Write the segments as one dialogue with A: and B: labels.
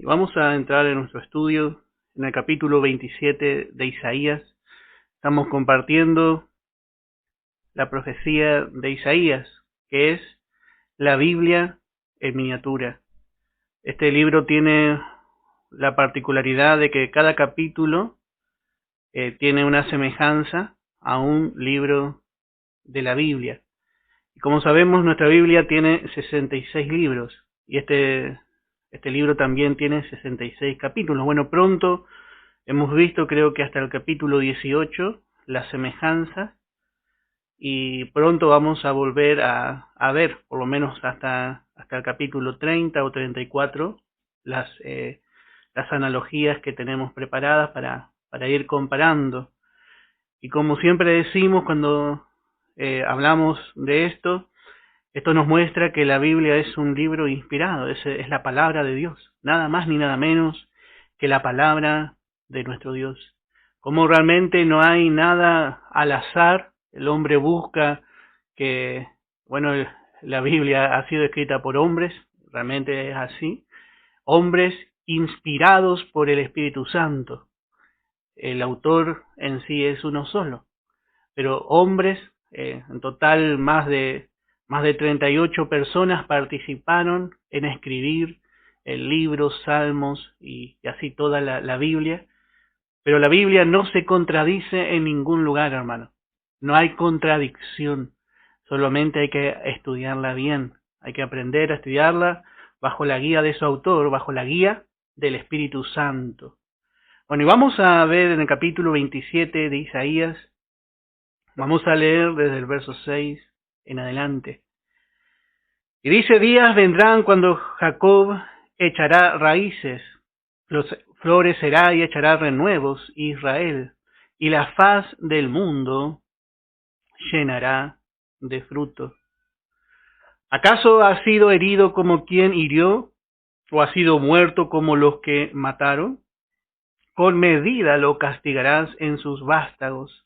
A: Y vamos a entrar en nuestro estudio en el capítulo 27 de Isaías. Estamos compartiendo la profecía de Isaías, que es la Biblia en miniatura. Este libro tiene la particularidad de que cada capítulo tiene una semejanza a un libro de la Biblia. Y como sabemos, nuestra Biblia tiene 66 libros y este libro también tiene 66 capítulos. Bueno, pronto hemos visto, creo que hasta el capítulo 18, las semejanzas, y pronto vamos a volver a ver, por lo menos hasta el capítulo 30 o 34, las analogías que tenemos preparadas para ir comparando. Y como siempre decimos cuando hablamos de esto nos muestra que la Biblia es un libro inspirado, es la palabra de Dios, nada más ni nada menos que la palabra de nuestro Dios. Como realmente no hay nada al azar, el hombre busca que, bueno, la Biblia ha sido escrita por hombres, realmente es así, hombres inspirados por el Espíritu Santo. El autor en sí es uno solo, pero hombres, en total más de 38 personas participaron en escribir el libro, salmos y así toda la Biblia. Pero la Biblia no se contradice en ningún lugar, hermano. No hay contradicción. Solamente hay que estudiarla bien. Hay que aprender a estudiarla bajo la guía de su autor, bajo la guía del Espíritu Santo. Bueno, y vamos a ver en el capítulo 27 de Isaías. Vamos a leer desde el verso 6 en adelante. Y dice: días vendrán cuando Jacob echará raíces, florecerá y echará renuevos Israel, y la faz del mundo llenará de fruto. ¿Acaso ha sido herido como quien hirió, o ha sido muerto como los que mataron? Con medida lo castigarás en sus vástagos,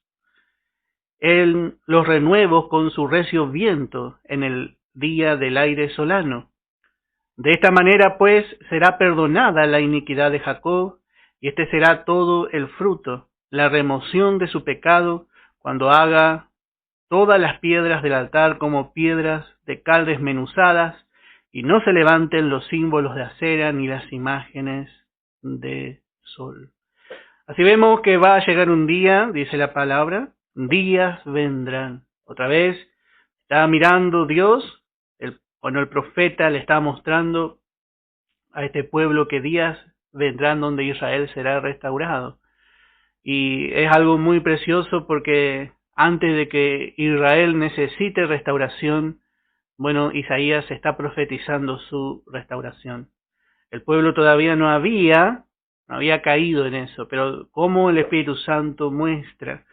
A: en los renuevos con su recio viento, en el día del aire solano. De esta manera, pues, será perdonada la iniquidad de Jacob, y este será todo el fruto, la remoción de su pecado, cuando haga todas las piedras del altar como piedras de cal desmenuzadas, y no se levanten los símbolos de acera ni las imágenes de sol. Así vemos que va a llegar un día, dice la palabra, días vendrán. Otra vez está mirando Dios, el profeta le está mostrando a este pueblo que días vendrán donde Israel será restaurado. Y es algo muy precioso porque antes de que Israel necesite restauración, bueno, Isaías está profetizando su restauración. El pueblo todavía no había caído en eso, pero como el Espíritu Santo muestra.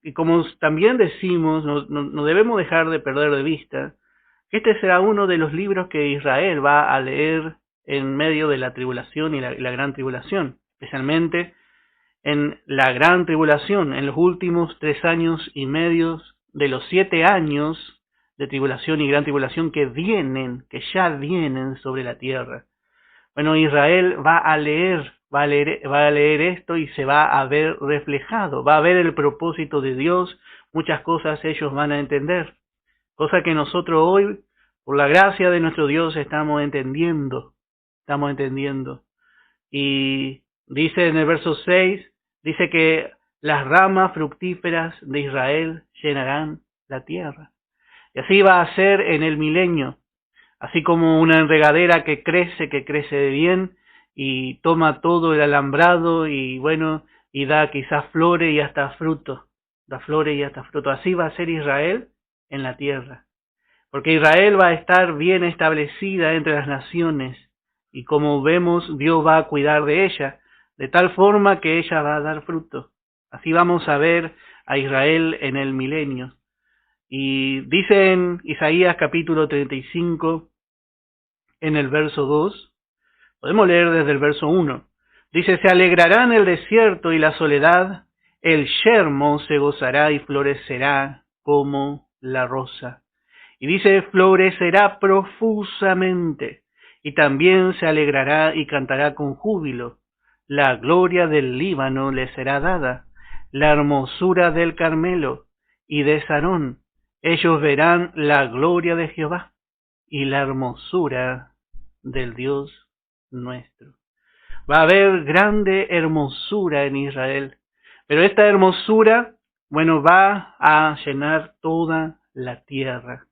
A: Y como también decimos, no debemos dejar de perder de vista, que este será uno de los libros que Israel va a leer en medio de la tribulación y la gran tribulación, especialmente en la gran tribulación, en los últimos 3 años y medio de los 7 años de tribulación y gran tribulación que ya vienen sobre la tierra. Bueno, Israel va a leer esto y se va a ver reflejado, va a ver el propósito de Dios, muchas cosas ellos van a entender, cosa que nosotros hoy, por la gracia de nuestro Dios, estamos entendiendo. Y dice en el verso 6, dice que las ramas fructíferas de Israel llenarán la tierra. Y así va a ser en el milenio. Así como una enregadera que crece bien y toma todo el alambrado y bueno, y da quizás flores y hasta fruto. Así va a ser Israel en la tierra. Porque Israel va a estar bien establecida entre las naciones. Y como vemos, Dios va a cuidar de ella, de tal forma que ella va a dar fruto. Así vamos a ver a Israel en el milenio. Y dice en Isaías capítulo 35, en el verso 2, podemos leer desde el verso 1. Dice: se alegrará en el desierto y la soledad, el yermo se gozará y florecerá como la rosa. Y dice: florecerá profusamente, y también se alegrará y cantará con júbilo. La gloria del Líbano le será dada, la hermosura del Carmelo y de Sarón. Ellos verán la gloria de Jehová y la hermosura del Dios nuestro. Va a haber grande hermosura en Israel, pero esta hermosura, va a llenar toda la tierra.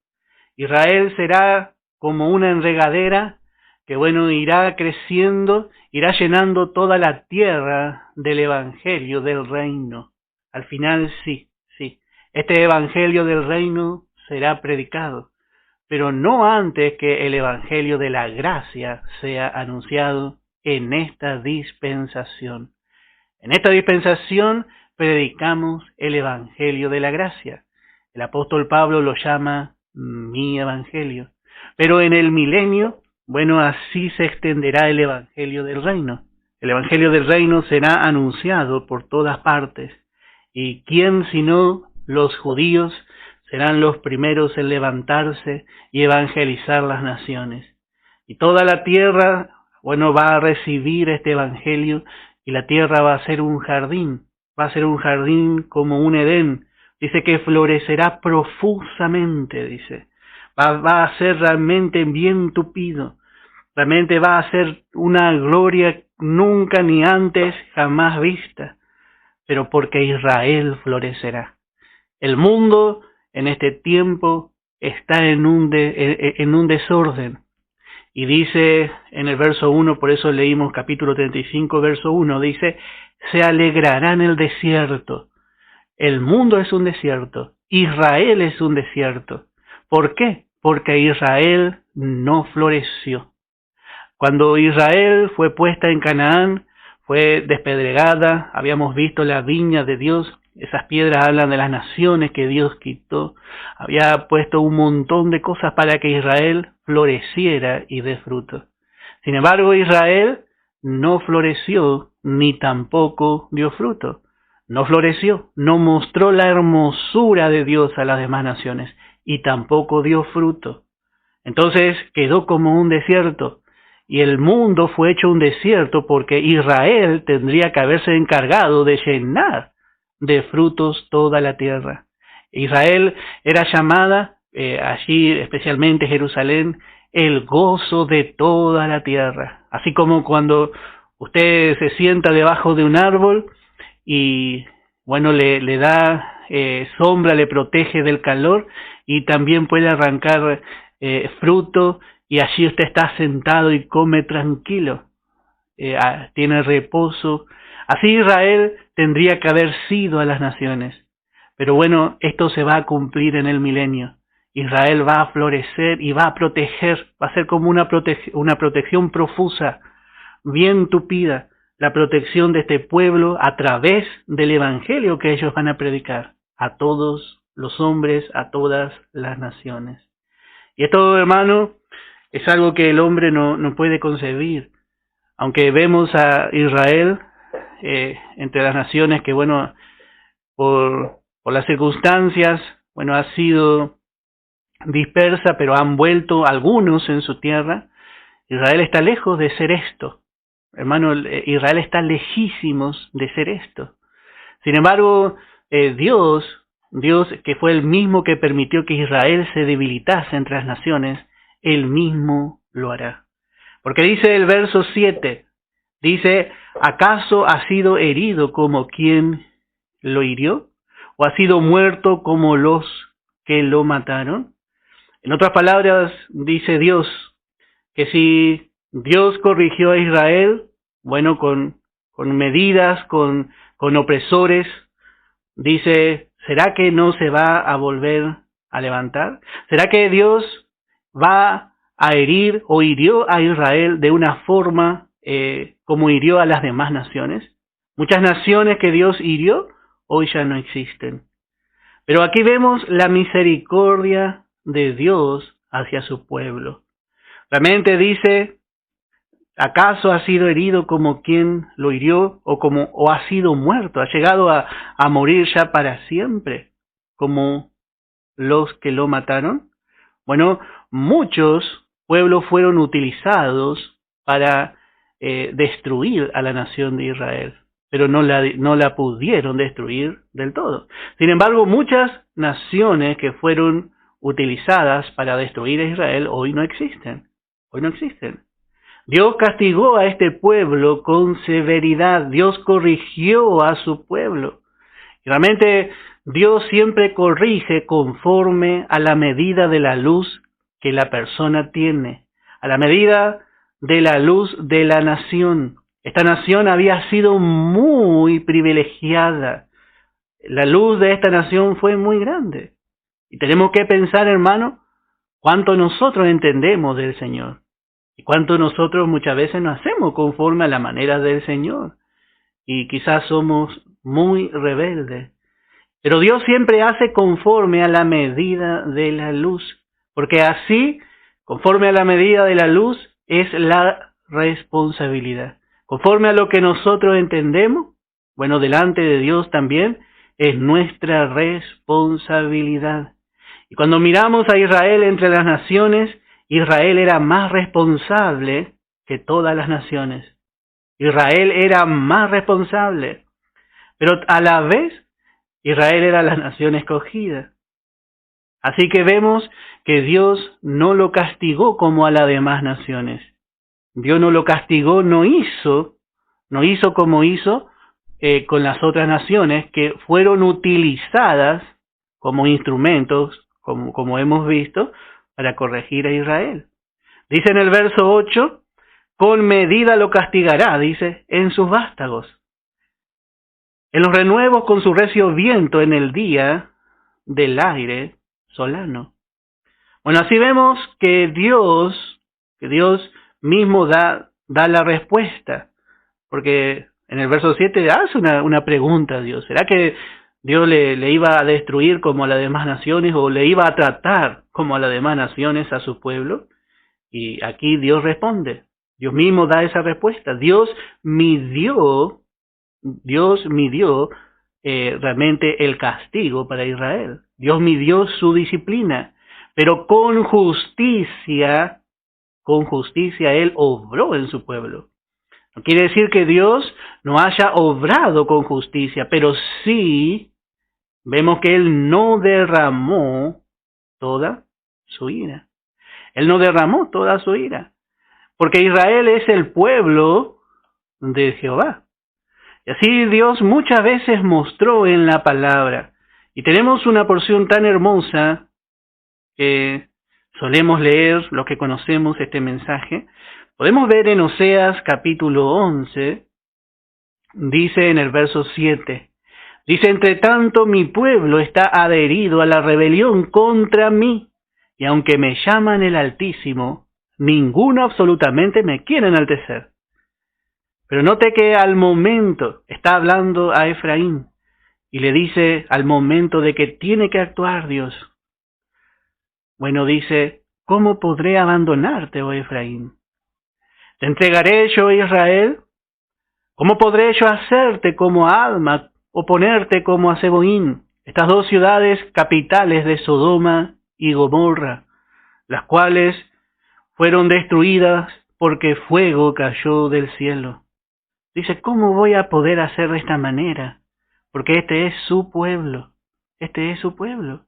A: Israel será como una enregadera que, irá creciendo, irá llenando toda la tierra del evangelio del reino. Al final sí, este evangelio del reino será predicado, pero no antes que el evangelio de la gracia sea anunciado en esta dispensación. En esta dispensación predicamos el evangelio de la gracia. El apóstol Pablo lo llama mi evangelio. Pero en el milenio, así se extenderá el evangelio del reino. El evangelio del reino será anunciado por todas partes. ¿Y quién sino los judíos serán los primeros en levantarse y evangelizar las naciones? Y toda la tierra, va a recibir este evangelio, y la tierra va a ser un jardín como un Edén. Dice que florecerá profusamente, dice. Va a ser realmente bien tupido. Realmente va a ser una gloria nunca ni antes jamás vista. Pero porque Israel florecerá. El mundo en este tiempo está en un desorden. Y dice en el verso 1, por eso leímos capítulo 35, verso 1, dice, se alegrará en el desierto. El mundo es un desierto, Israel es un desierto. ¿Por qué? Porque Israel no floreció. Cuando Israel fue puesta en Canaán, fue despedregada, habíamos visto la viña de Dios, esas piedras hablan de las naciones que Dios quitó, había puesto un montón de cosas para que Israel floreciera y dé fruto. Sin embargo, Israel no floreció ni tampoco dio fruto. No floreció, no mostró la hermosura de Dios a las demás naciones y tampoco dio fruto. Entonces quedó como un desierto. Y el mundo fue hecho un desierto porque Israel tendría que haberse encargado de llenar de frutos toda la tierra. Israel era llamada, allí especialmente Jerusalén, el gozo de toda la tierra. Así como cuando usted se sienta debajo de un árbol y le da sombra, le protege del calor y también puede arrancar fruto, y allí usted está sentado y come tranquilo, tiene reposo. Así Israel tendría que haber sido a las naciones. Pero esto se va a cumplir en el milenio. Israel va a florecer y va a proteger, va a ser como una protección profusa, bien tupida, la protección de este pueblo a través del evangelio que ellos van a predicar a todos los hombres, a todas las naciones. Y esto, hermano, es algo que el hombre no puede concebir. Aunque vemos a Israel entre las naciones que, por las circunstancias, ha sido dispersa, pero han vuelto algunos en su tierra. Israel está lejos de ser esto. Hermano, Israel está lejísimos de ser esto. Sin embargo, Dios, que fue el mismo que permitió que Israel se debilitase entre las naciones, Él mismo lo hará. Porque dice el verso 7, dice, ¿acaso ha sido herido como quien lo hirió? ¿O ha sido muerto como los que lo mataron? En otras palabras, dice Dios, que si Dios corrigió a Israel, con medidas, con opresores, dice, ¿será que no se va a volver a levantar? ¿Será que Dios va a herir o hirió a Israel de una forma como hirió a las demás naciones? Muchas naciones que Dios hirió hoy ya no existen. Pero aquí vemos la misericordia de Dios hacia su pueblo. Realmente dice, ¿acaso ha sido herido como quien lo hirió o ha sido muerto? ¿Ha llegado a morir ya para siempre como los que lo mataron? Muchos pueblos fueron utilizados para destruir a la nación de Israel, pero no la pudieron destruir del todo. Sin embargo, muchas naciones que fueron utilizadas para destruir a Israel hoy no existen. Hoy no existen. Dios castigó a este pueblo con severidad. Dios corrigió a su pueblo. Y realmente Dios siempre corrige conforme a la medida de la luz que la persona tiene, a la medida de la luz de la nación. Esta nación había sido muy privilegiada. La luz de esta nación fue muy grande. Y tenemos que pensar, hermano, cuánto nosotros entendemos del Señor. Y cuánto nosotros muchas veces no hacemos conforme a la manera del Señor. Y quizás somos muy rebeldes. Pero Dios siempre hace conforme a la medida de la luz. Porque así, conforme a la medida de la luz, es la responsabilidad. Conforme a lo que nosotros entendemos, bueno, delante de Dios también, es nuestra responsabilidad. Y cuando miramos a Israel entre las naciones, Israel era más responsable que todas las naciones. Israel era más responsable. Pero a la vez, Israel era la nación escogida. Así que vemos que Dios no lo castigó como a las demás naciones. Dios no lo castigó, no hizo como hizo con las otras naciones que fueron utilizadas como instrumentos, como hemos visto, para corregir a Israel. Dice en el verso 8, con medida lo castigará, dice, en sus vástagos. En los renuevos con su recio viento en el día del aire solano. Bueno, así vemos que Dios mismo da la respuesta. Porque en el verso 7 hace una pregunta a Dios. ¿Será que Dios le iba a destruir como a las demás naciones o le iba a tratar como a las demás naciones a su pueblo? Y aquí Dios responde. Dios mismo da esa respuesta. Dios midió realmente el castigo para Israel. Dios midió su disciplina. Pero con justicia Él obró en su pueblo. No quiere decir que Dios no haya obrado con justicia, pero sí vemos que Él no derramó toda su ira. Él no derramó toda su ira, porque Israel es el pueblo de Jehová. Y así Dios muchas veces mostró en la palabra. Y tenemos una porción tan hermosa que solemos leer, los que conocemos este mensaje. Podemos ver en Oseas capítulo 11, dice en el verso 7, dice, entre tanto mi pueblo está adherido a la rebelión contra mí, y aunque me llaman el Altísimo, ninguno absolutamente me quiere enaltecer. Pero note que al momento, está hablando a Efraín, y le dice al momento de que tiene que actuar Dios. Bueno, dice, ¿cómo podré abandonarte, oh Efraín? ¿Te entregaré yo, Israel? ¿Cómo podré yo hacerte como a Adma o ponerte como a Zeboín? Estas dos ciudades capitales de Sodoma y Gomorra, las cuales fueron destruidas porque fuego cayó del cielo. Dice, ¿cómo voy a poder hacer de esta manera? Porque este es su pueblo. Este es su pueblo.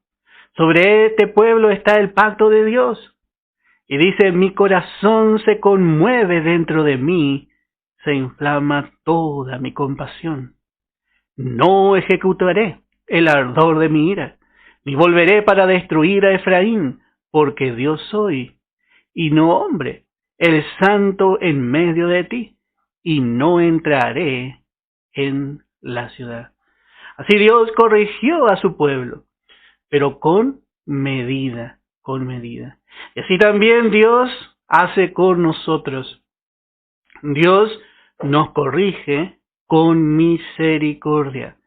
A: Sobre este pueblo está el pacto de Dios. Y dice, mi corazón se conmueve dentro de mí, se inflama toda mi compasión. No ejecutaré el ardor de mi ira, ni volveré para destruir a Efraín, porque Dios soy, y no hombre, el santo en medio de ti, y no entraré en la ciudad. Así Dios corrigió a su pueblo, pero con medida. Y así también Dios hace con nosotros. Dios nos corrige con misericordia.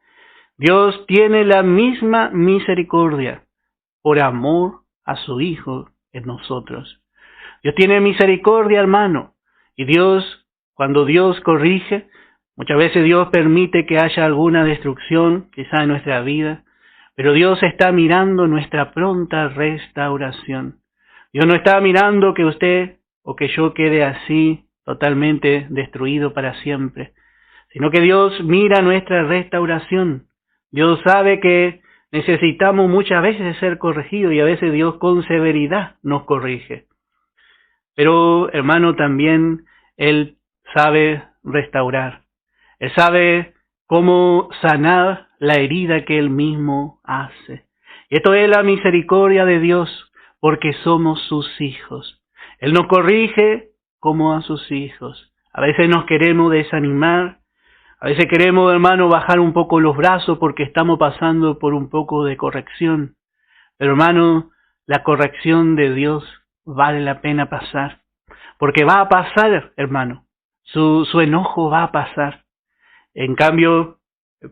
A: Dios tiene la misma misericordia por amor a su Hijo en nosotros. Dios tiene misericordia, hermano. Y cuando Dios corrige, muchas veces Dios permite que haya alguna destrucción, quizá en nuestra vida, pero Dios está mirando nuestra pronta restauración. Dios no está mirando que usted o que yo quede así, totalmente destruido para siempre, sino que Dios mira nuestra restauración. Dios sabe que necesitamos muchas veces ser corregidos y a veces Dios con severidad nos corrige. Pero, hermano, también Él sabe restaurar. Él sabe cómo sanar la herida que Él mismo hace. Y esto es la misericordia de Dios, porque somos sus hijos. Él nos corrige como a sus hijos. A veces nos queremos desanimar, a veces queremos, hermano, bajar un poco los brazos porque estamos pasando por un poco de corrección. Pero, hermano, la corrección de Dios vale la pena pasar. Porque va a pasar, hermano. Su enojo va a pasar. En cambio,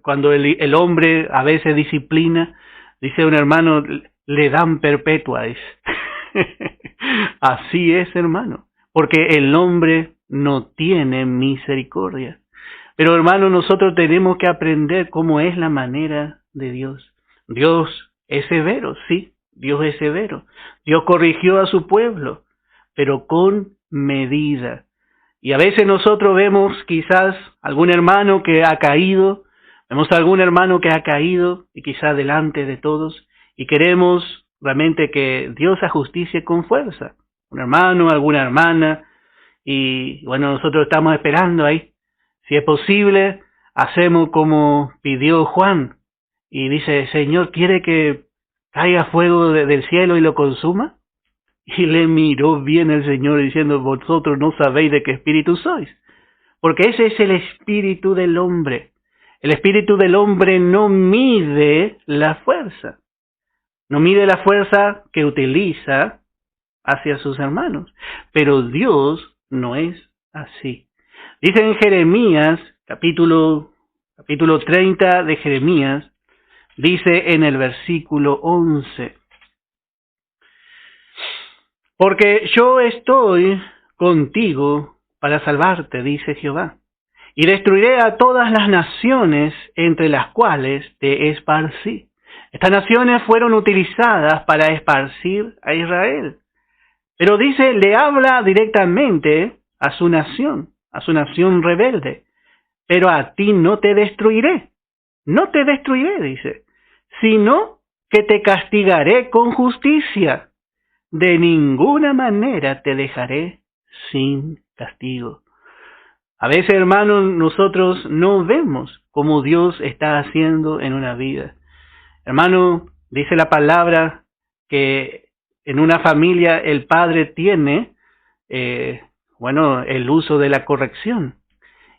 A: cuando el hombre a veces disciplina, dice un hermano, le dan perpetua. Así es, hermano. Porque el hombre no tiene misericordia. Pero, hermano, nosotros tenemos que aprender cómo es la manera de Dios. Dios es severo, sí, Dios es severo. Dios corrigió a su pueblo, pero con medida. Y a veces nosotros vemos quizás algún hermano que ha caído, vemos algún hermano que ha caído y quizás delante de todos, y queremos realmente que Dios ajusticie con fuerza. Un hermano, alguna hermana, y bueno, nosotros estamos esperando ahí. Si es posible, hacemos como pidió Juan y dice, Señor, ¿quiere que caiga fuego del cielo y lo consuma? Y le miró bien el Señor diciendo, vosotros no sabéis de qué espíritu sois. Porque ese es el espíritu del hombre. El espíritu del hombre no mide la fuerza. No mide la fuerza que utiliza hacia sus hermanos. Pero Dios no es así. Dice en Jeremías, capítulo 30 de Jeremías, dice en el versículo 11, porque yo estoy contigo para salvarte, dice Jehová, y destruiré a todas las naciones entre las cuales te esparcí. Estas naciones fueron utilizadas para esparcir a Israel. Pero dice, le habla directamente a su nación rebelde. Pero a ti no te destruiré, dice, sino que te castigaré con justicia. De ninguna manera te dejaré sin castigo. A veces, hermanos, nosotros no vemos cómo Dios está haciendo en una vida. Hermano, dice la palabra que en una familia el padre tiene, el uso de la corrección.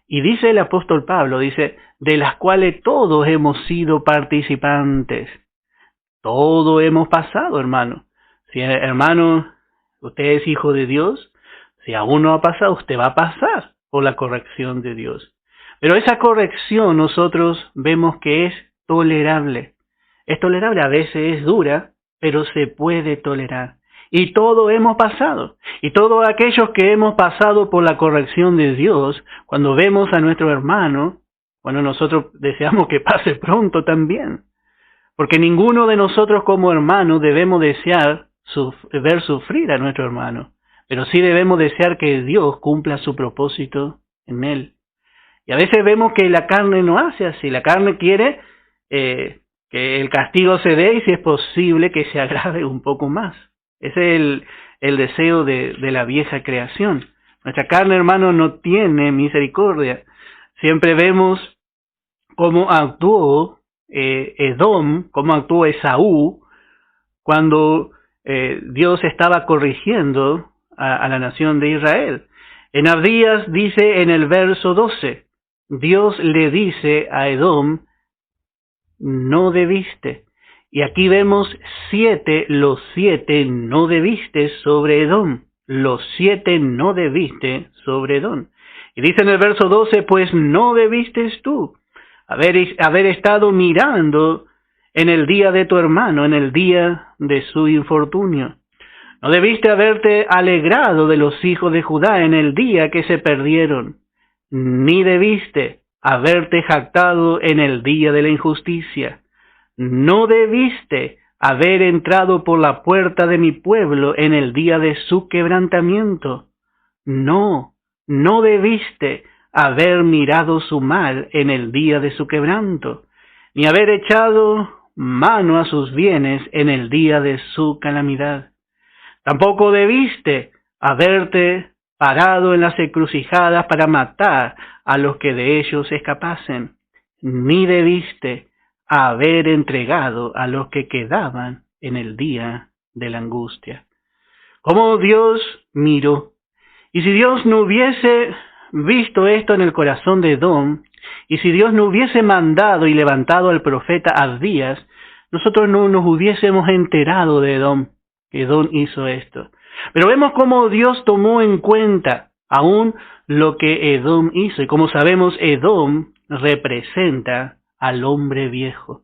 A: Y dice el apóstol Pablo, dice, de las cuales todos hemos sido participantes. Todo hemos pasado, hermano. Si, hermano, usted es hijo de Dios, si aún no ha pasado, usted va a pasar por la corrección de Dios. Pero esa corrección nosotros vemos que es tolerable. Es tolerable, a veces es dura, pero se puede tolerar. Y todo hemos pasado. Y todos aquellos que hemos pasado por la corrección de Dios, cuando vemos a nuestro hermano, bueno, nosotros deseamos que pase pronto también. Porque ninguno de nosotros como hermanos debemos desear ver sufrir a nuestro hermano. Pero sí debemos desear que Dios cumpla su propósito en él. Y a veces vemos que la carne no hace así. La carne quiere que el castigo se dé y si es posible que se agrave un poco más. Ese es el deseo de la vieja creación. Nuestra carne, hermano, no tiene misericordia. Siempre vemos cómo actuó Edom, cómo actuó Esaú, cuando Dios estaba corrigiendo a la nación de Israel. En Abdías dice en el verso 12, Dios le dice a Edom, no debiste. Y aquí vemos los 7 no debiste sobre Edom. Los 7 no debiste sobre Edom. Y dice en el verso 12, pues no debiste tú haber estado mirando en el día de tu hermano, en el día de su infortunio. No debiste haberte alegrado de los hijos de Judá en el día que se perdieron, ni debiste haberte jactado en el día de la injusticia. No debiste haber entrado por la puerta de mi pueblo en el día de su quebrantamiento. No, no debiste haber mirado su mal en el día de su quebranto, ni haber echado mano a sus bienes en el día de su calamidad. Tampoco debiste haberte parado en las encrucijadas para matar a los que de ellos escapasen, ni debiste haber entregado a los que quedaban en el día de la angustia. Como Dios miró, y si Dios no hubiese visto esto en el corazón de Edom, y si Dios no hubiese mandado y levantado al profeta Abdías, nosotros no nos hubiésemos enterado de Edom, que Edom hizo esto. Pero vemos cómo Dios tomó en cuenta aún lo que Edom hizo. Y como sabemos, Edom representa al hombre viejo.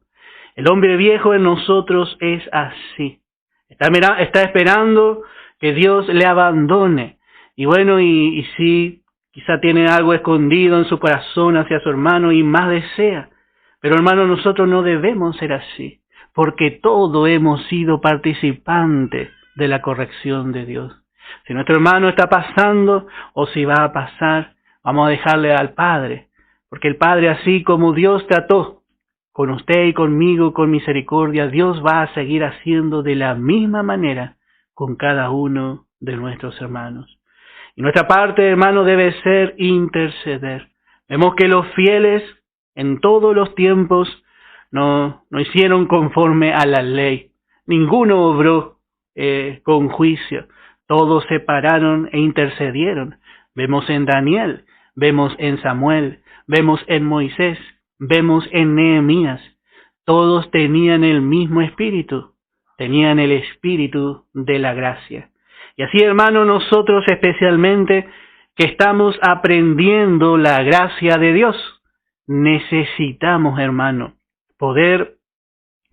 A: El hombre viejo en nosotros es así. Está esperando que Dios le abandone. Y bueno, y sí, quizá tiene algo escondido en su corazón hacia su hermano y más desea. Pero hermano, nosotros no debemos ser así, porque todos hemos sido participantes de la corrección de Dios. Si nuestro hermano está pasando o si va a pasar, vamos a dejarle al Padre, porque el Padre, así como Dios trató con usted y conmigo con misericordia, Dios va a seguir haciendo de la misma manera con cada uno de nuestros hermanos. Y nuestra parte, hermano, debe ser interceder. Vemos que los fieles en todos los tiempos no hicieron conforme a la ley. Ninguno obró con juicio. Todos se pararon e intercedieron. Vemos en Daniel, vemos en Samuel, vemos en Moisés, vemos en Nehemías. Todos tenían el mismo espíritu, tenían el espíritu de la gracia. Y así, hermano, nosotros especialmente que estamos aprendiendo la gracia de Dios, necesitamos, hermano, poder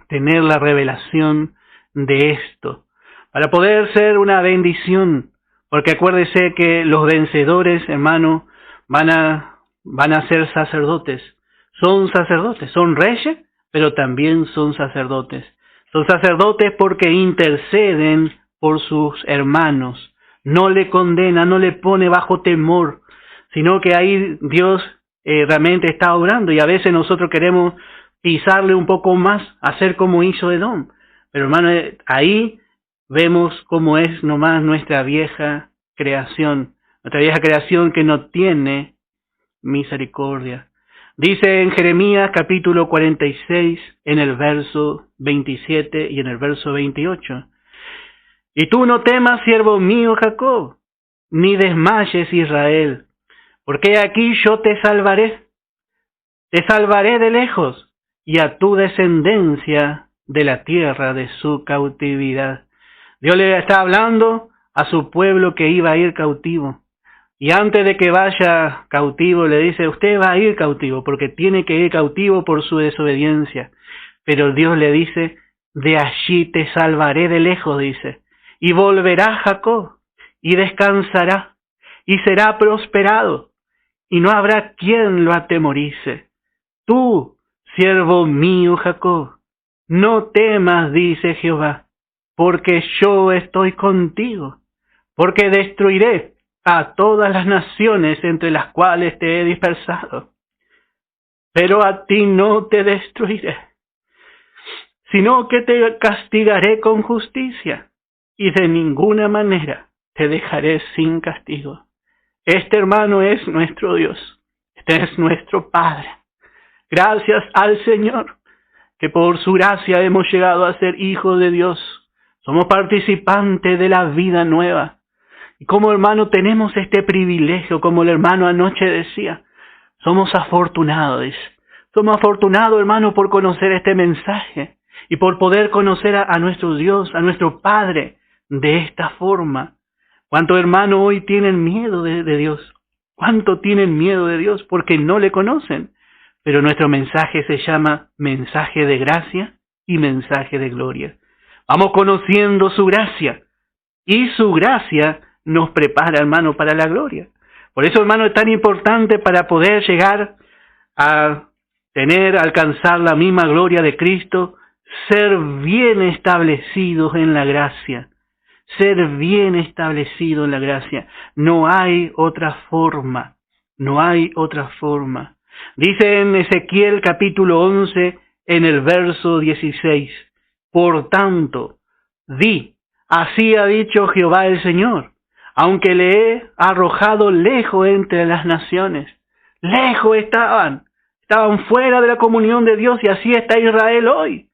A: tener la revelación de esto, para poder ser una bendición, porque acuérdese que los vencedores, hermano, van a ser sacerdotes. Son sacerdotes, son reyes, pero también son sacerdotes. Son sacerdotes porque interceden por sus hermanos. No le condena, no le pone bajo temor, sino que ahí Dios realmente está obrando. Y a veces nosotros queremos pisarle un poco más, hacer como hizo Edom. Pero hermano, ahí vemos cómo es nomás nuestra vieja creación que no tiene misericordia. Dice en Jeremías capítulo 46, en el verso 27 y en el verso 28. Y tú no temas, siervo mío Jacob, ni desmayes Israel, porque aquí yo te salvaré de lejos, y a tu descendencia de la tierra de su cautividad. Dios le está hablando a su pueblo que iba a ir cautivo. Y antes de que vaya cautivo, le dice, usted va a ir cautivo, porque tiene que ir cautivo por su desobediencia. Pero Dios le dice, de allí te salvaré de lejos, dice. Y volverá Jacob, y descansará, y será prosperado, y no habrá quien lo atemorice. Tú, siervo mío Jacob, no temas, dice Jehová, porque yo estoy contigo, porque destruiré a todas las naciones entre las cuales te he dispersado. Pero a ti no te destruiré, sino que te castigaré con justicia, y de ninguna manera te dejaré sin castigo. Este, hermano, es nuestro Dios, este es nuestro Padre. Gracias al Señor, que por su gracia hemos llegado a ser hijos de Dios. Somos participantes de la vida nueva. Y como hermano tenemos este privilegio, como el hermano anoche decía, somos afortunados. Somos afortunados, hermano, por conocer este mensaje y por poder conocer a nuestro Dios, a nuestro Padre, de esta forma. ¿Cuántos hermanos hoy tienen miedo de Dios? ¿Cuánto tienen miedo de Dios? Porque no le conocen. Pero nuestro mensaje se llama mensaje de gracia y mensaje de gloria. Vamos conociendo su gracia. Y su gracia nos prepara, hermano, para la gloria. Por eso, hermano, es tan importante para poder llegar a alcanzar la misma gloria de Cristo, ser bien establecidos en la gracia. Ser bien establecido en la gracia. No hay otra forma. No hay otra forma. Dice en Ezequiel capítulo 11, en el verso 16, por tanto, di, así ha dicho Jehová el Señor, aunque le he arrojado lejos entre las naciones. Lejos estaban fuera de la comunión de Dios, y así está Israel hoy.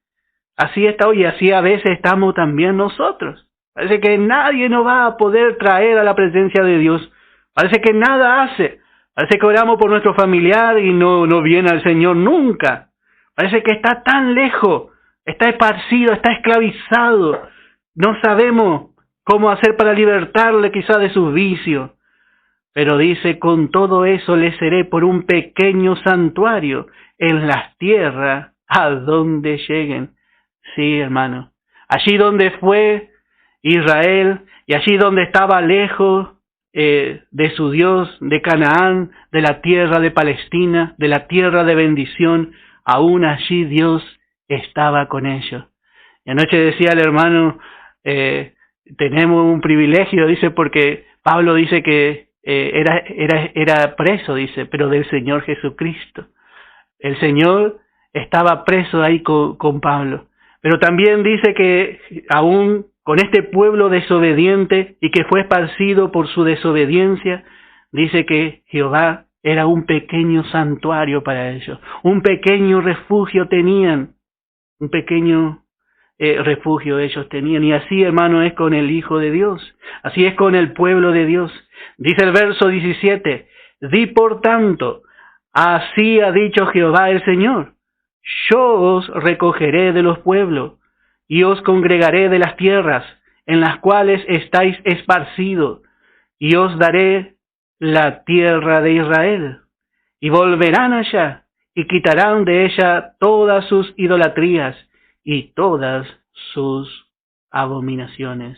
A: Así está hoy, y así a veces estamos también nosotros. Parece que nadie nos va a poder traer a la presencia de Dios. Parece que nada hace. Parece que oramos por nuestro familiar y no viene al Señor nunca. Parece que está tan lejos, está esparcido, está esclavizado. No sabemos cómo hacer para libertarle quizá de sus vicios. Pero dice, con todo eso le seré por un pequeño santuario en las tierras a donde lleguen. Sí, hermano. Allí donde fue Israel, y allí donde estaba lejos de su Dios, de Canaán, de la tierra de Palestina, de la tierra de bendición, aún allí Dios estaba con ellos. Y anoche decía el hermano, tenemos un privilegio, dice, porque Pablo dice que era preso, dice, pero del Señor Jesucristo. El Señor estaba preso ahí con Pablo. Pero también dice que aún con este pueblo desobediente y que fue esparcido por su desobediencia, dice que Jehová era un pequeño santuario para ellos. Un pequeño refugio tenían. Un pequeño refugio ellos tenían. Y así, hermano, es con el Hijo de Dios. Así es con el pueblo de Dios. Dice el verso 17, di por tanto, así ha dicho Jehová el Señor, yo os recogeré de los pueblos y os congregaré de las tierras en las cuales estáis esparcidos, y os daré la tierra de Israel. Y volverán allá y quitarán de ella todas sus idolatrías y todas sus abominaciones.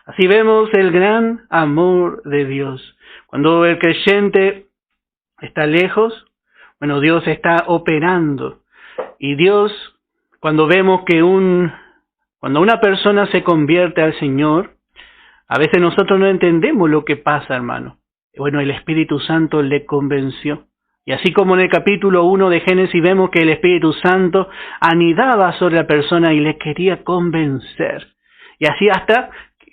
A: Así vemos el gran amor de Dios. Cuando el creyente está lejos, bueno, Dios está operando. Y Dios, cuando vemos que cuando una persona se convierte al Señor, a veces nosotros no entendemos lo que pasa, hermano. Bueno, el Espíritu Santo le convenció. Y así como en el capítulo 1 de Génesis vemos que el Espíritu Santo anidaba sobre la persona y le quería convencer. Y así hasta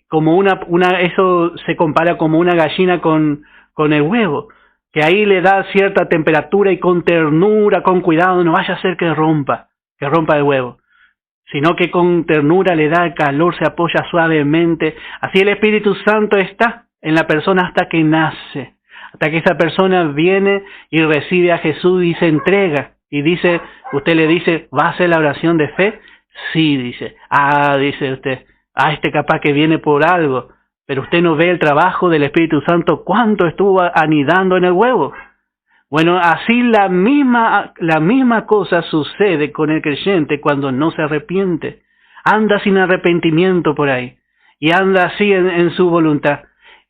A: como eso se compara como una gallina con el huevo, que ahí le da cierta temperatura y con ternura, con cuidado, no vaya a ser que rompa el huevo, sino que con ternura le da el calor, se apoya suavemente. Así el Espíritu Santo está en la persona hasta que nace, hasta que esa persona viene y recibe a Jesús y se entrega. Y dice, usted le dice, ¿va a hacer la oración de fe? Sí, dice. Dice usted, este capaz que viene por algo. Pero usted no ve el trabajo del Espíritu Santo, cuánto estuvo anidando en el huevo. Bueno, así la misma cosa sucede con el creyente cuando no se arrepiente. Anda sin arrepentimiento por ahí. Y anda así en su voluntad.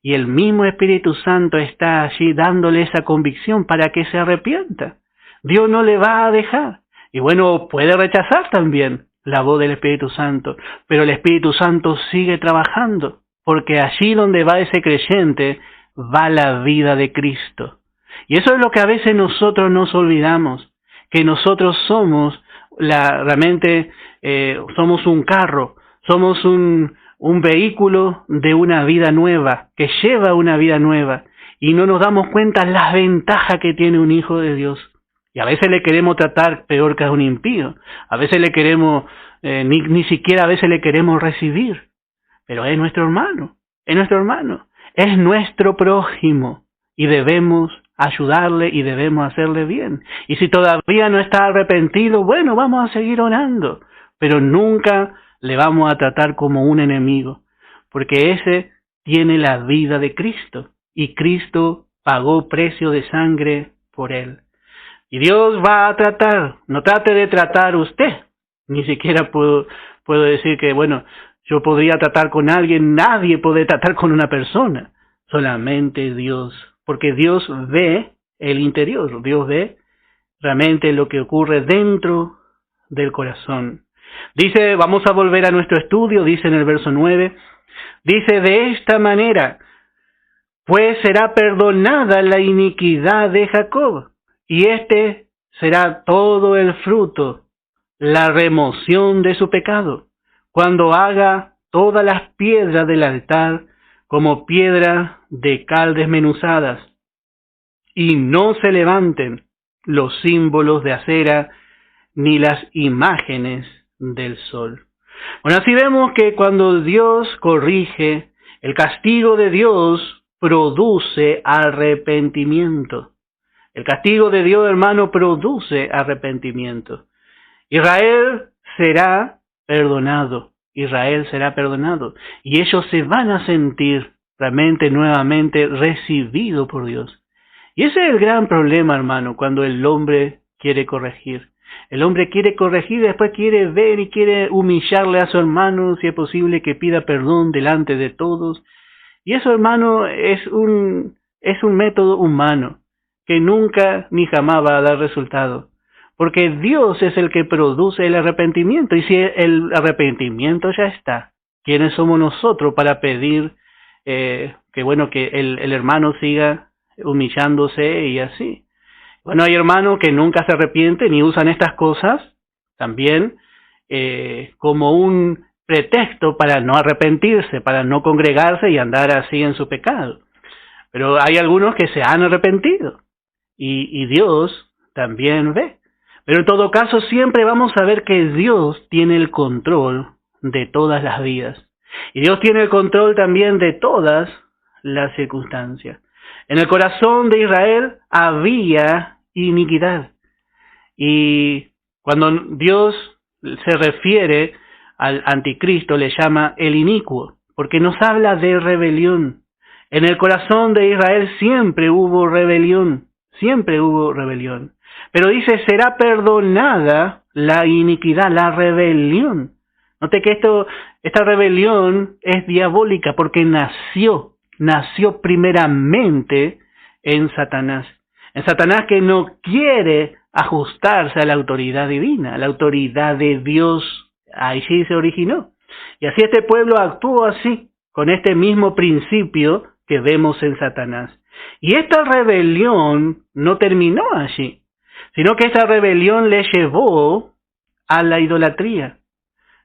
A: Y el mismo Espíritu Santo está allí dándole esa convicción para que se arrepienta. Dios no le va a dejar. Y bueno, puede rechazar también la voz del Espíritu Santo. Pero el Espíritu Santo sigue trabajando. Porque allí donde va ese creyente, va la vida de Cristo. Y eso es lo que a veces nosotros nos olvidamos, que nosotros somos realmente somos un carro, somos un vehículo de una vida nueva, que lleva una vida nueva, y no nos damos cuenta las ventajas que tiene un hijo de Dios. Y a veces le queremos tratar peor que a un impío, a veces le queremos, ni siquiera a veces le queremos recibir, pero es nuestro hermano, es nuestro prójimo, y debemos ayudarle y debemos hacerle bien. Y si todavía no está arrepentido, bueno, vamos a seguir orando, pero nunca le vamos a tratar como un enemigo, porque ese tiene la vida de Cristo, y Cristo pagó precio de sangre por él. Y Dios va a tratar, no trate de tratar usted, ni siquiera puedo decir que, bueno, yo podría tratar con alguien, nadie puede tratar con una persona, solamente Dios. Porque Dios ve el interior, Dios ve realmente lo que ocurre dentro del corazón. Dice, vamos a volver a nuestro estudio, dice en el verso 9, dice, de esta manera, pues será perdonada la iniquidad de Jacob, y este será todo el fruto, la remoción de su pecado, cuando haga todas las piedras del altar como piedras de cal desmenuzadas, y no se levanten los símbolos de acera ni las imágenes del sol. Bueno, así vemos que cuando Dios corrige, el castigo de Dios produce arrepentimiento. El castigo de Dios, hermano, produce arrepentimiento. Israel será perdonado. Israel será perdonado. Y ellos se van a sentir realmente nuevamente recibidos por Dios. Y ese es el gran problema, hermano, cuando el hombre quiere corregir. El hombre quiere corregir y después quiere ver y quiere humillarle a su hermano, si es posible que pida perdón delante de todos. Y eso, hermano, es un método humano que nunca ni jamás va a dar resultado. Porque Dios es el que produce el arrepentimiento. Y si el arrepentimiento ya está, ¿quiénes somos nosotros para pedir que el hermano siga humillándose y así? Bueno, hay hermanos que nunca se arrepienten y usan estas cosas también como un pretexto para no arrepentirse, para no congregarse y andar así en su pecado. Pero hay algunos que se han arrepentido y Dios también ve. Pero en todo caso siempre vamos a ver que Dios tiene el control de todas las vidas. Y Dios tiene el control también de todas las circunstancias. En el corazón de Israel había iniquidad. Y cuando Dios se refiere al anticristo, le llama el inicuo, porque nos habla de rebelión. En el corazón de Israel siempre hubo rebelión, siempre hubo rebelión. Pero dice, será perdonada la iniquidad, la rebelión. Note que esta rebelión es diabólica porque nació primeramente en Satanás. En Satanás que no quiere ajustarse a la autoridad divina, a la autoridad de Dios. Ahí sí se originó. Y así este pueblo actuó así, con este mismo principio que vemos en Satanás. Y esta rebelión no terminó allí, sino que esta rebelión le llevó a la idolatría.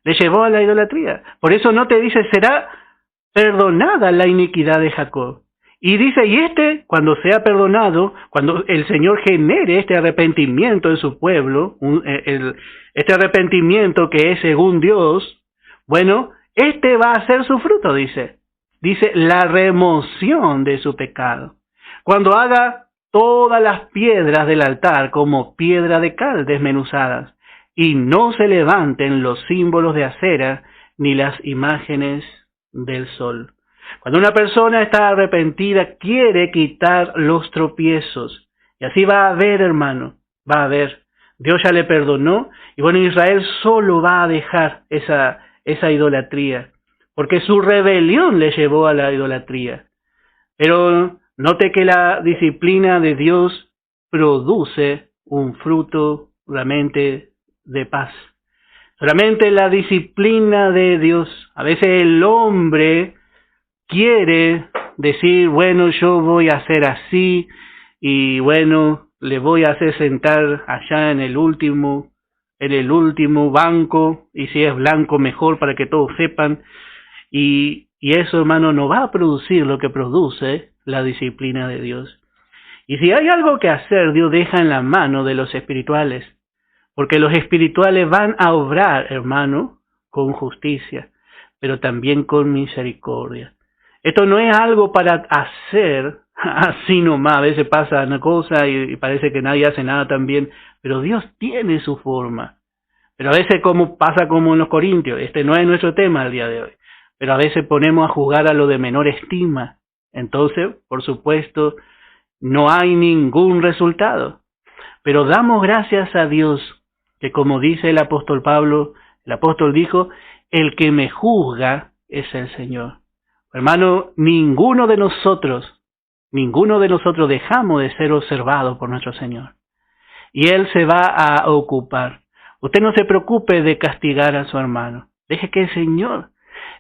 A: Le llevó a la idolatría. Por eso no te dice, será perdonada la iniquidad de Jacob. Y dice, y cuando sea perdonado, cuando el Señor genere este arrepentimiento en su pueblo, este arrepentimiento que es según Dios, bueno, va a ser su fruto, dice. Dice, la remoción de su pecado. Cuando haga todas las piedras del altar como piedra de cal desmenuzadas, y no se levanten los símbolos de acera ni las imágenes del sol. Cuando una persona está arrepentida, quiere quitar los tropiezos. Y así va a haber, hermano, va a haber. Dios ya le perdonó, y bueno, Israel solo va a dejar esa idolatría, porque su rebelión le llevó a la idolatría. Pero note que la disciplina de Dios produce un fruto realmente de paz. Solamente la disciplina de Dios. A veces el hombre quiere decir, bueno, yo voy a hacer así, y bueno, le voy a hacer sentar allá en el último banco, y si es blanco mejor para que todos sepan, y eso, hermano, no va a producir lo que produce la disciplina de Dios. Y si hay algo que hacer, Dios deja en la mano de los espirituales, porque los espirituales van a obrar, hermano, con justicia, pero también con misericordia. Esto no es algo para hacer así nomás. A veces pasa una cosa y parece que nadie hace nada también, pero Dios tiene su forma. Pero a veces pasa como en los Corintios, no es nuestro tema el día de hoy, pero a veces ponemos a juzgar a lo de menor estima. Entonces, por supuesto, no hay ningún resultado. Pero damos gracias a Dios que, como dice el apóstol Pablo, el apóstol dijo, el que me juzga es el Señor. Hermano, ninguno de nosotros dejamos de ser observados por nuestro Señor. Y Él se va a ocupar. Usted no se preocupe de castigar a su hermano. Deje que el Señor,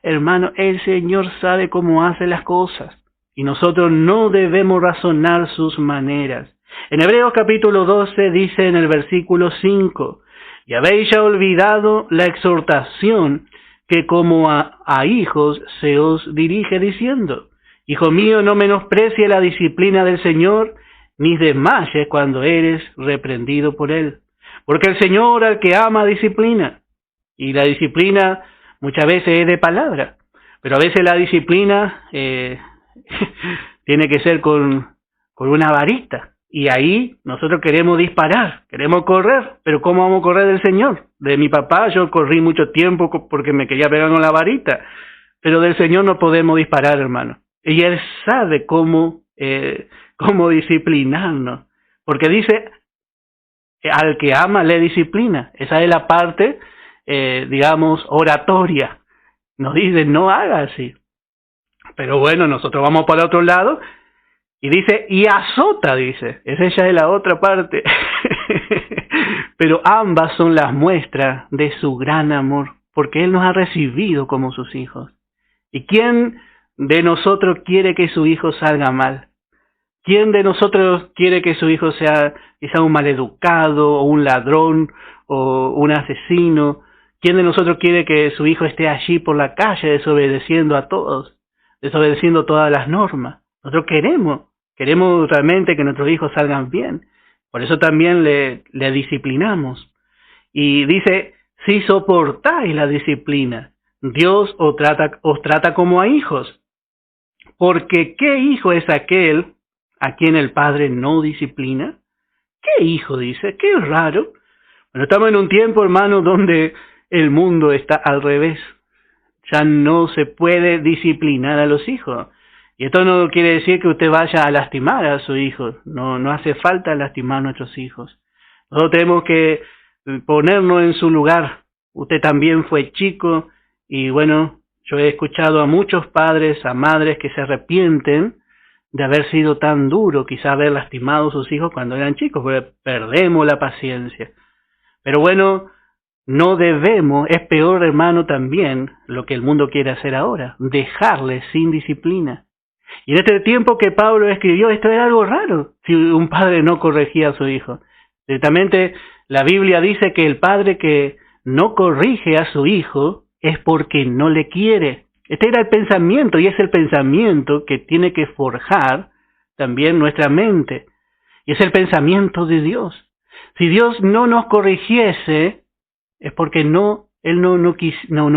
A: hermano, el Señor sabe cómo hace las cosas. Y nosotros no debemos razonar sus maneras. En Hebreos capítulo 12 dice en el versículo 5, y habéis ya olvidado la exhortación que como a hijos se os dirige diciendo, hijo mío, no menosprecie la disciplina del Señor, ni desmayes cuando eres reprendido por Él. Porque el Señor al que ama disciplina, y la disciplina muchas veces es de palabra, pero a veces la disciplina tiene que ser con una varita. Y ahí nosotros queremos disparar, queremos correr, pero ¿cómo vamos a correr del Señor? De mi papá yo corrí mucho tiempo porque me quería pegar con la varita, pero del Señor no podemos disparar, hermano. Y Él sabe cómo disciplinarnos, porque dice, al que ama le disciplina. Esa es la parte, digamos, oratoria. Nos dice, no haga así. Pero bueno, nosotros vamos para otro lado. Y dice, y azota, dice. Esa ya es la otra parte. Pero ambas son las muestras de su gran amor, porque Él nos ha recibido como sus hijos. ¿Y quién de nosotros quiere que su hijo salga mal? ¿Quién de nosotros quiere que su hijo sea quizá un maleducado, o un ladrón, o un asesino? ¿Quién de nosotros quiere que su hijo esté allí por la calle desobedeciendo a todos, desobedeciendo todas las normas? Nosotros queremos realmente que nuestros hijos salgan bien. Por eso también le disciplinamos. Y dice, si soportáis la disciplina, Dios os trata como a hijos. Porque ¿qué hijo es aquel a quien el padre no disciplina? ¿Qué hijo? Dice, qué raro. Bueno, estamos en un tiempo, hermano, donde el mundo está al revés. Ya no se puede disciplinar a los hijos. Y esto no quiere decir que usted vaya a lastimar a su hijo. No hace falta lastimar a nuestros hijos. Nosotros tenemos que ponernos en su lugar. Usted también fue chico y bueno, yo he escuchado a muchos padres, a madres que se arrepienten de haber sido tan duro, quizá haber lastimado a sus hijos cuando eran chicos, porque perdemos la paciencia. Pero bueno, no debemos, es peor, hermano, también lo que el mundo quiere hacer ahora, dejarle sin disciplina. Y en este tiempo que Pablo escribió, esto era algo raro, si un padre no corregía a su hijo. Directamente la Biblia dice que el padre que no corrige a su hijo es porque no le quiere. Este era el pensamiento, y es el pensamiento que tiene que forjar también nuestra mente. Y es el pensamiento de Dios. Si Dios no nos corrigiese, es porque Él no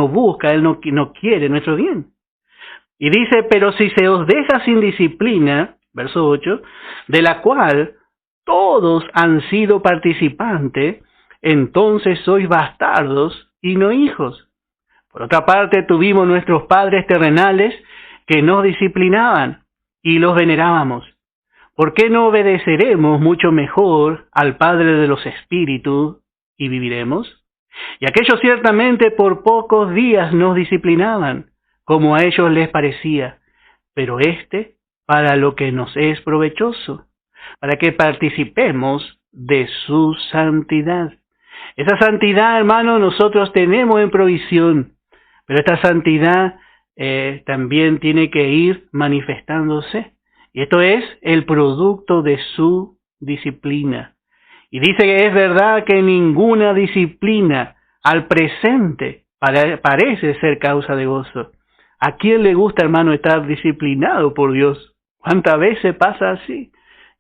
A: busca, Él no quiere nuestro bien. Y dice, pero si se os deja sin disciplina, verso 8, de la cual todos han sido participantes, entonces sois bastardos y no hijos. Por otra parte, tuvimos nuestros padres terrenales que nos disciplinaban y los venerábamos. ¿Por qué no obedeceremos mucho mejor al Padre de los Espíritus y viviremos? Y aquellos ciertamente por pocos días nos disciplinaban, como a ellos les parecía, pero para lo que nos es provechoso, para que participemos de su santidad. Esa santidad, hermano, nosotros tenemos en provisión, pero esta santidad también tiene que ir manifestándose. Y esto es el producto de su disciplina. Y dice que es verdad que ninguna disciplina al presente parece ser causa de gozo. ¿A quién le gusta, hermano, estar disciplinado por Dios? ¿Cuántas veces pasa así?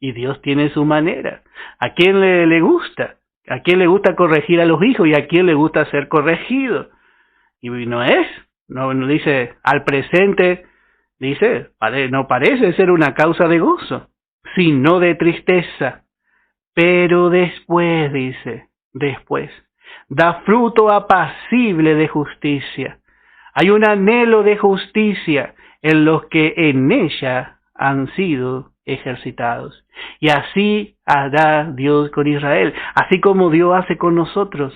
A: Y Dios tiene su manera. ¿A quién le gusta? ¿A quién le gusta corregir a los hijos? ¿Y a quién le gusta ser corregido? Y no dice, al presente, dice, no parece ser una causa de gozo, sino de tristeza. Pero después, dice, da fruto apacible de justicia. Hay un anhelo de justicia en los que en ella han sido ejercitados. Y así hará Dios con Israel, así como Dios hace con nosotros.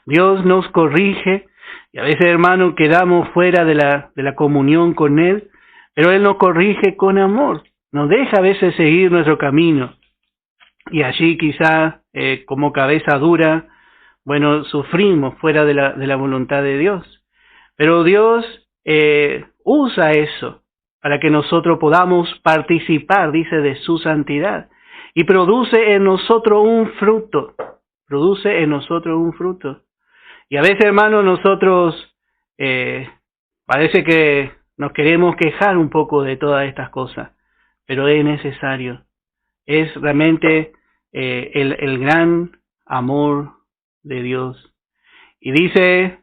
A: Dios nos corrige, y a veces, hermano, quedamos fuera de la comunión con Él, pero Él nos corrige con amor, nos deja a veces seguir nuestro camino. Y allí quizá, como cabeza dura, bueno, sufrimos fuera de la voluntad de Dios. Pero Dios usa eso para que nosotros podamos participar, dice, de su santidad. Y produce en nosotros un fruto. Produce en nosotros un fruto. Y a veces, hermanos, nosotros parece que nos queremos quejar un poco de todas estas cosas. Pero es necesario. Es realmente el gran amor de Dios. Y dice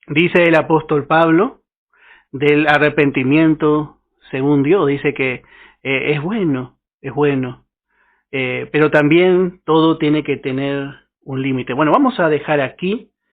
A: el apóstol Pablo del arrepentimiento según Dios, dice que es bueno, pero también todo tiene que tener un límite. Bueno, vamos a dejar aquí